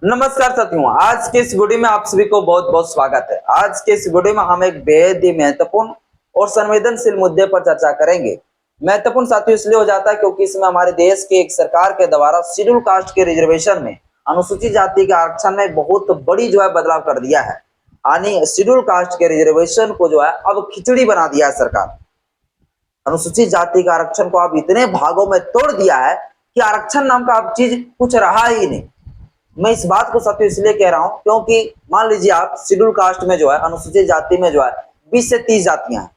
नमस्कार साथियों, आज के इस वीडियो में आप सभी को बहुत बहुत स्वागत है। आज के इस वीडियो में हम एक बेहद ही महत्वपूर्ण और संवेदनशील मुद्दे पर चर्चा करेंगे। महत्वपूर्ण साथियों इसलिए हो जाता है क्योंकि इसमें हमारे देश की एक सरकार के द्वारा शेड्यूल कास्ट के रिजर्वेशन में, अनुसूचित जाति के आरक्षण में बहुत बड़ी बदलाव कर दिया है। यानी शेड्यूल कास्ट के रिजर्वेशन को अब खिचड़ी बना दिया है सरकार। अनुसूचित जाति के आरक्षण को अब इतने भागों में तोड़ दिया है कि आरक्षण नाम का अब चीज कुछ रहा ही नहीं। मैं इस बात को साथियों इसलिए कह रहा हूं क्योंकि मान लीजिए आप शेड्यूल कास्ट में अनुसूचित जाति में 20 से 30 जातियां हैं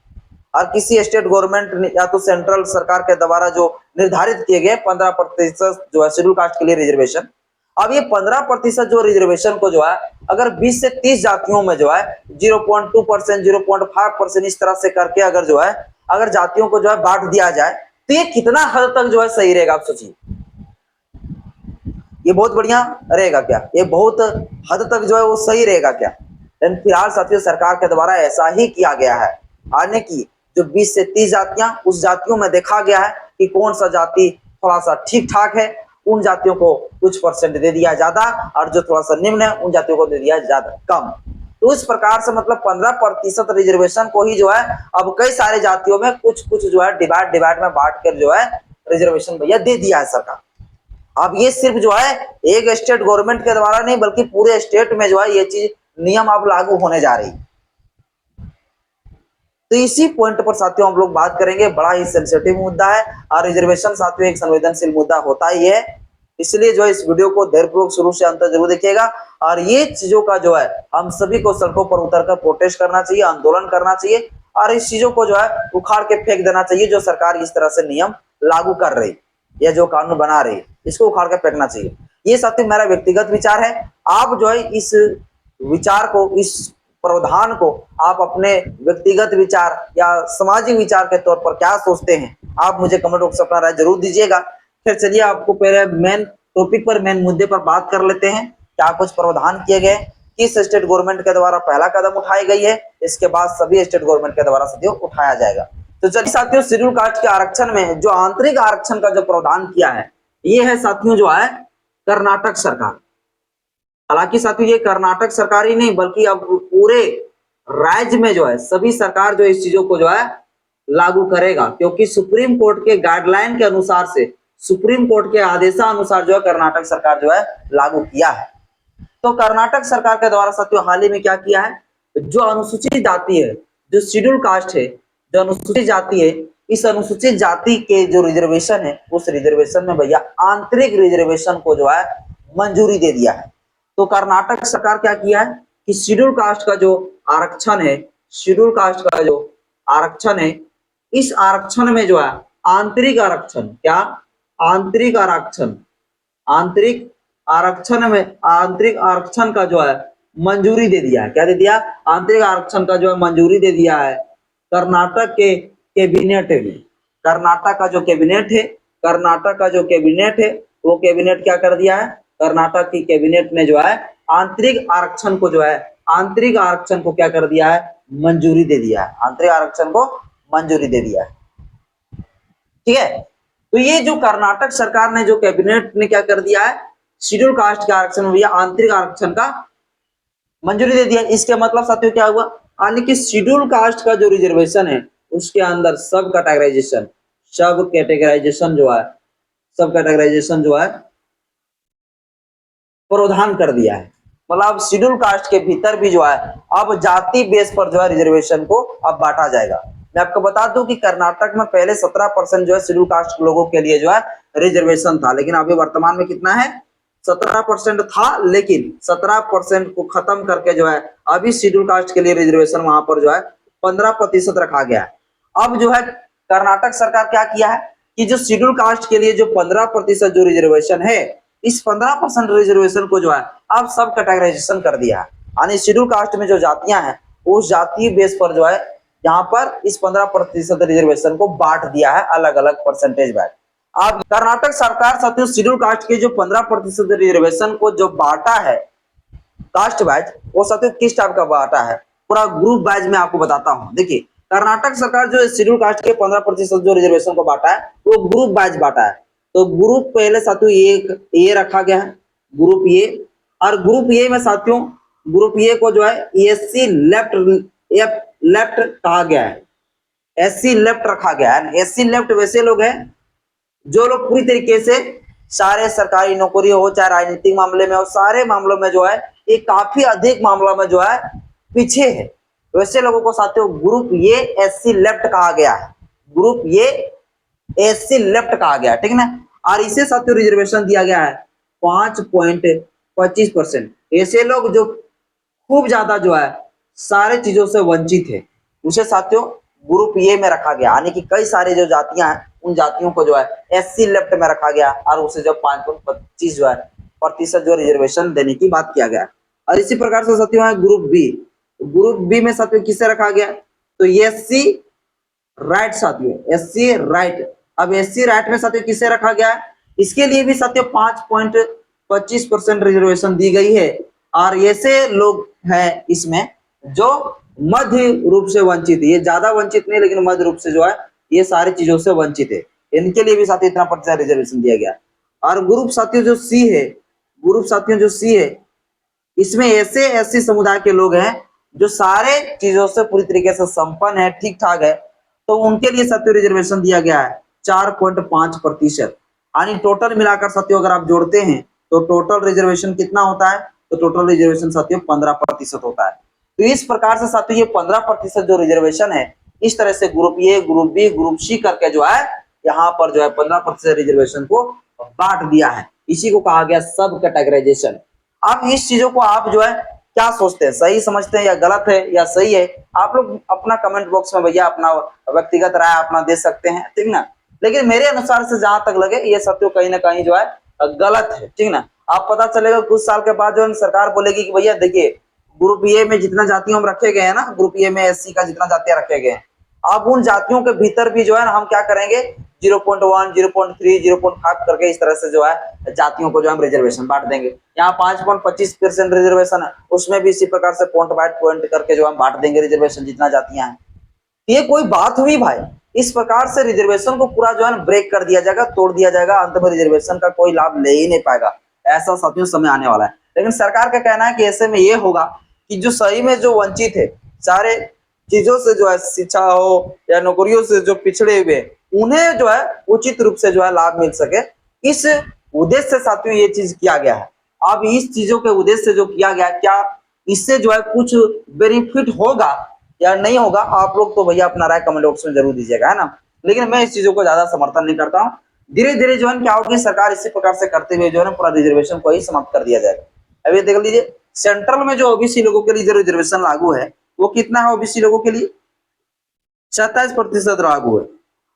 और किसी स्टेट गवर्नमेंट या तो सेंट्रल सरकार के द्वारा जो निर्धारित किए गए 15% शेड्यूल कास्ट के लिए रिजर्वेशन। अब ये 15% जो रिजर्वेशन को अगर 20 से 30 जातियों में 0.2%, 0.5% इस तरह से करके अगर जातियों को बांट दिया जाए तो ये कितना हद तक सही रहेगा, आप सोचिए। ये बहुत बढ़िया रहेगा क्या? ये बहुत हद तक वो सही रहेगा क्या? लेकिन फिलहाल साथियों सरकार के द्वारा ऐसा ही किया गया है। यानी कि जो 20 से 30 जातियां, उस जातियों में देखा गया है कि कौन सा जाति थोड़ा सा ठीक ठाक है, उन जातियों को कुछ परसेंट दे दिया ज्यादा और जो थोड़ा सा निम्न है उन जातियों को दे दिया ज्यादा कम। तो इस प्रकार से मतलब 15% रिजर्वेशन को ही अब कई सारे जातियों में कुछ कुछ डिवाइड में बांट कर रिजर्वेशन भैया दे दिया है सरकार। अब ये सिर्फ एक स्टेट गवर्नमेंट के द्वारा नहीं बल्कि पूरे स्टेट में ये चीज नियम अब लागू होने जा रही। तो इसी पॉइंट पर साथियों हम लोग बात करेंगे। बड़ा ही सेंसिटिव मुद्दा है और रिजर्वेशन साथियों एक संवेदनशील मुद्दा होता ही है, इसलिए इस वीडियो को धैर्यपूर्वक शुरू से अंत तक जरूर देखिएगा। और ये चीजों का हम सभी को सड़कों पर उतरकर प्रोटेस्ट करना चाहिए, आंदोलन करना चाहिए और इस चीजों को उखाड़ के फेंक देना चाहिए। जो सरकार इस तरह से नियम लागू कर रही या जो कानून बना रही, इसको उखाड़ के फेंकना चाहिए। ये साथियों मेरा व्यक्तिगत विचार है। आप इस विचार को, इस प्रावधान को आप अपने व्यक्तिगत विचार या सामाजिक विचार के तौर पर क्या सोचते हैं, आप मुझे कमेंट बॉक्स में अपना राय जरूर दीजिएगा। फिर चलिए आपको पहले मेन टॉपिक पर, मेन मुद्दे पर बात कर लेते हैं। क्या कुछ प्रावधान किए गए, किस स्टेट गवर्नमेंट के द्वारा पहला कदम उठाई गई है, इसके बाद सभी स्टेट गवर्नमेंट के द्वारा साथियों उठाया जाएगा। तो चलिए साथियों शेड्यूल कास्ट के आरक्षण में जो आंतरिक आरक्षण का जो प्रावधान किया है, ये है साथियों कर्नाटक सरकार। हालांकि साथियों ये कर्नाटक सरकार ही नहीं बल्कि अब पूरे राज्य में सभी सरकार इस चीजों को लागू करेगा, क्योंकि सुप्रीम कोर्ट के गाइडलाइन के अनुसार से, सुप्रीम कोर्ट के आदेशानुसार कर्नाटक सरकार लागू किया है। तो कर्नाटक सरकार के द्वारा साथियों हाल ही में क्या किया है, जो अनुसूचित जाति है, जो शेड्यूल कास्ट है, जो अनुसूचित जाति है, इस अनुसूचित जाति के जो रिजर्वेशन है, उस रिजर्वेशन में भैया आंतरिक रिजर्वेशन को मंजूरी दे दिया है। तो कर्नाटक सरकार क्या किया है कि शेड्यूल कास्ट का जो आरक्षण है, शेड्यूल कास्ट का जो आरक्षण है, इस आरक्षण में आंतरिक आरक्षण, क्या आंतरिक आरक्षण, आंतरिक आरक्षण में आंतरिक आरक्षण का मंजूरी दे दिया है। क्या दे दिया? आंतरिक आरक्षण का मंजूरी दे दिया है कर्नाटक के कैबिनेट में। कर्नाटक का जो कैबिनेट है, कर्नाटक का जो कैबिनेट है, वो कैबिनेट क्या कर दिया है, कर्नाटक की कैबिनेट ने आंतरिक आरक्षण को आंतरिक आरक्षण को क्या कर दिया है, मंजूरी दे दिया है। आंतरिक आरक्षण को मंजूरी दे दिया है, ठीक है। तो ये जो कर्नाटक सरकार ने, जो कैबिनेट ने क्या कर दिया है, शेड्यूल कास्ट के आरक्षण में भैया आंतरिक आरक्षण का मंजूरी दे दिया। इसके मतलब साथियों क्या हुआ, यानी कि शेड्यूल कास्ट का जो रिजर्वेशन है उसके अंदर सब कैटेगराइजेशन, सब कैटेगराइजेशन सब कैटेगराइजेशन प्रावधान कर दिया है। मतलब शेड्यूल कास्ट के भीतर भी अब जाति बेस पर रिजर्वेशन को अब बांटा जाएगा। मैं आपको बता दूं कि कर्नाटक में पहले 17% शेड्यूल कास्ट लोगों के लिए रिजर्वेशन था, लेकिन अभी वर्तमान में कितना है, 17% था, लेकिन 17% को खत्म करके अभी शेड्यूल कास्ट के लिए रिजर्वेशन वहां पर 15% रखा गया है। अब कर्नाटक सरकार क्या किया है कि जो शेड्यूल कास्ट के लिए जो 15% जो रिजर्वेशन है, इस 15% रिजर्वेशन को अब सब कैटेगराइजेशन कर दिया है। यानी शेड्यूल कास्ट में जो जातियां हैं उस जातीय बेस पर यहाँ पर इस 15% रिजर्वेशन को बांट दिया है, अलग अलग परसेंटेज बैठ। अब कर्नाटक सरकार साथियों शेड्यूल कास्ट के जो 15% रिजर्वेशन को जो बांटा है कास्ट वाइज, वो साथियों किस टाइप का बांटा है, पूरा ग्रुप वाइज में आपको बताता हूँ। देखिए कर्नाटक सरकार जो शेड्यूल कास्ट के 15% जो रिजर्वेशन को बांटा है वो ग्रुप वाइज बांटा है। तो ग्रुप पहले साथियों एक ए रखा गया है, ग्रुप ए, और ग्रुप ए में साथियों, ग्रुप ए को जो है एससी लेफ्ट लेफ्ट कहा गया है, एससी लेफ्ट रखा गया है। एससी लेफ्ट वैसे लोग हैं जो लोग पूरी तरीके से सारे सरकारी नौकरी हो चाहे राजनीतिक मामले में हो, सारे मामलों में जो है ये काफी अधिक मामलों में जो है पीछे है। वैसे लोगों को साथियों ग्रुप ये एससी लेफ्ट कहा गया है, ग्रुप ये एससी लेफ्ट कहा गया है, ठीक है ना। और इसे साथियों रिजर्वेशन दिया गया है 5.25%। ऐसे लोग जो खूब ज्यादा जो है सारे चीजों से वंचित है, उसे साथियों ग्रुप ए में रखा गया, यानी कि कई सारी जो जातियां हैं उन जातियों को जो है एससी लेफ्ट में रखा गया और उसे जो 5.25 जो है प्रतिशत जो रिजर्वेशन देने की बात किया गया। और इसी प्रकार से साथियों है ग्रुप बी। ग्रुप बी में साथियों किसे रखा गया, तो एससी राइट साथियों, एससी राइट। अब एससी राइट में साथियों किसे रखा गया है, इसके लिए भी साथियों 5.25% रिजर्वेशन दी गई है। और ऐसे लोग हैं इसमें जो मध्य रूप से वंचित है, ये ज्यादा वंचित नहीं लेकिन मध्य रूप से जो है ये सारी चीजों से वंचित है, इनके लिए भी साथियों इतना प्रतिशत रिजर्वेशन दिया गया। और ग्रुप साथियों जो सी है, ग्रुप साथियों जो सी है इसमें ऐसे एससी समुदाय के लोग हैं जो सारे चीजों से पूरी तरीके से संपन्न है, ठीक ठाक है, तो उनके लिए साथियों रिजर्वेशन दिया गया है 4.5%। यानी टोटल मिलाकर साथियों अगर आप जोड़ते हैं तो टोटल रिजर्वेशन कितना होता है, तो टोटल रिजर्वेशन साथियों 15% होता है। तो इस प्रकार से साथियों ये 15% जो रिजर्वेशन है इस तरह से group A, group B, group C करके जो है यहाँ पर जो है 15% रिजर्वेशन को बांट दिया है। इसी को कहा गया सब कैटेगराइजेशन। अब इस चीजों को आप जो है क्या सोचते हैं, सही समझते हैं या गलत है या सही है, आप लोग अपना कमेंट बॉक्स में भैया अपना व्यक्तिगत राय अपना दे सकते हैं, ठीक ना। लेकिन मेरे अनुसार से जहां तक लगे ये साथियों कहीं ना कहीं जो है गलत है, ठीक ना। आप पता चलेगा कुछ साल के बाद जो है सरकार बोलेगी कि भैया देखिए ग्रुप ए में जितना जातियों हम रखे गए हैं ना, ग्रुप ए में एससी का जितना जातियां रखे गए हैं, अब उन जातियों के भीतर भी जो है ना हम क्या करेंगे 0.1, 0.3, 0.5 करके इस तरह से जो है जातियों को जो हम रिजर्वेशन बांट देंगे। यहाँ 5.25% रिजर्वेशन है, उसमें भी इसी प्रकार से पॉइंट बाय पॉइंट करके जो हम बांट देंगे रिजर्वेशन जितना जातियां हैं। ये कोई बात हुई भाई, इस प्रकार से रिजर्वेशन को पूरा जो है ना ब्रेक कर दिया जाएगा, तोड़ दिया जाएगा, अंत में रिजर्वेशन का कोई लाभ ले ही नहीं पाएगा, ऐसा साथियों समय आने वाला है। लेकिन सरकार का कहना है कि ऐसे में ये होगा कि जो सही में जो वंचित है सारे चीजों से जो है शिक्षा हो या नौकरियों से जो पिछड़े हुए उन्हें जो है उचित रूप से जो है लाभ मिल सके, इस उद्देश्य से साथियों ये चीज किया गया है। अब इस चीजों के उद्देश्य से जो किया गया, क्या इससे जो है कुछ बेनिफिट होगा या नहीं होगा, आप लोग तो भैया अपना राय कमेंट बॉक्स में जरूर दीजिएगा, है ना। लेकिन मैं इस चीजों को ज्यादा समर्थन नहीं करता हूँ। धीरे धीरे जो है क्या होगी, सरकार इसी प्रकार से करते हुए जो है पूरा रिजर्वेशन को ही समाप्त कर दिया जाएगा। अभी देख लीजिए सेंट्रल में जो ओबीसी लोगों के लिए जो रिजर्वेशन लागू है वो कितना है, ओबीसी लोगों के लिए 27% लागू है।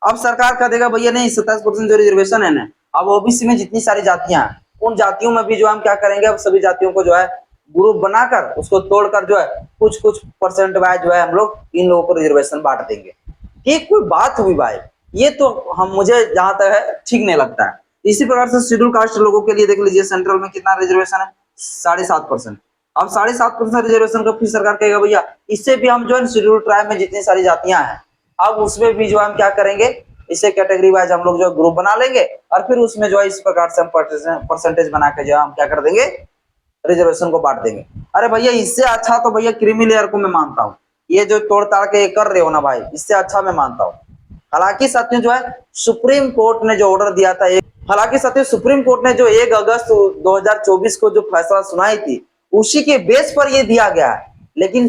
अब सरकार कह देगा भैया नहीं 27% जो रिजर्वेशन है ना, अब ओबीसी में जितनी सारी जातियां हैं उन जातियों में भी जो हम क्या करेंगे, अब सभी जातियों को जो है ग्रुप बनाकर उसको तोड़कर जो है कुछ कुछ परसेंट वाइज जो है हम लोग इन लोगों को रिजर्वेशन बांट देंगे। ये कोई बात हुई भाई, ये तो हम मुझे जहां तक है ठीक नहीं लगता है। इसी प्रकार से शेड्यूल कास्ट लोगों के लिए देख लीजिए सेंट्रल में कितना रिजर्वेशन है 7.5%। अब 7.5% रिजर्वेशन का फिर सरकार कहेगा भैया इससे भी हम जो है शेड्यूल ट्राइब में जितनी सारी जातियां हैं अब उसमें भी जो हम क्या करेंगे, इसे कैटेगरी वाइज हम लोग जो ग्रुप बना लेंगे और फिर उसमें जो है इस प्रकार से हम परसेंटेज बना के जो हम क्या कर देंगे रिजर्वेशन को बांट देंगे। अरे भैया इससे अच्छा तो भैया क्रीमी लेयर को मैं मानता हूँ, ये जो तोड़ ताड़ के कर रहे हो ना भाई, इससे अच्छा मैं मानता हूँ। हालांकि साथियों जो है सुप्रीम कोर्ट ने जो ऑर्डर दिया था, हालांकि साथियों सुप्रीम कोर्ट ने जो 1 अगस्त 2024 को जो फैसला सुनाई थी उसी के बेस पर ये दिया गया है, लेकिन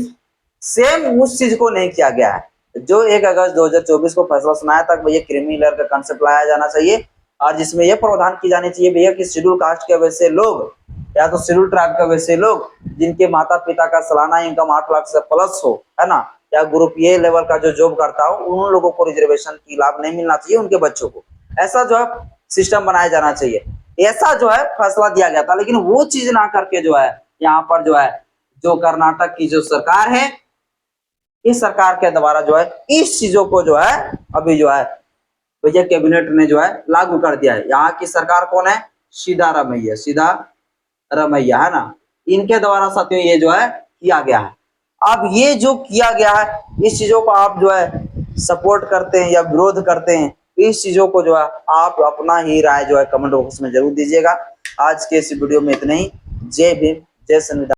सेम उस चीज को नहीं किया गया है जो 1 अगस्त 2024 को फैसला सुनाया था। भैया क्रीमी लेयर का कंसेप्ट लाया जाना चाहिए और जिसमें यह प्रावधान की जानी चाहिए भैया कि शेड्यूल कास्ट के वैसे लोग या तो शेड्यूल ट्राइब के वैसे लोग जिनके माता पिता का सालाना इनकम 8 लाख से प्लस हो, है ना, या ग्रुप ए लेवल का जो जॉब करता हो, उन लोगों को रिजर्वेशन की लाभ नहीं मिलना चाहिए, उनके बच्चों को। ऐसा जो है सिस्टम बनाया जाना चाहिए, ऐसा जो है फैसला दिया गया था। लेकिन वो चीज ना करके जो है यहाँ पर जो है जो कर्नाटक की जो सरकार है, इस सरकार के द्वारा जो है इस चीजों को जो है अभी जो है भैया कैबिनेट ने जो है लागू कर दिया है। यहाँ की सरकार कौन है, सिद्धारमैया, सिद्धारमैया, है ना, इनके द्वारा साथियों ये जो है किया गया है। अब ये जो किया गया है इस चीजों को आप जो है सपोर्ट करते हैं या विरोध करते हैं, इस चीजों को जो है आप अपना ही राय जो है कमेंट बॉक्स में जरूर दीजिएगा। आज के इस वीडियो में इतना ही। जय भीम, जय संविधान।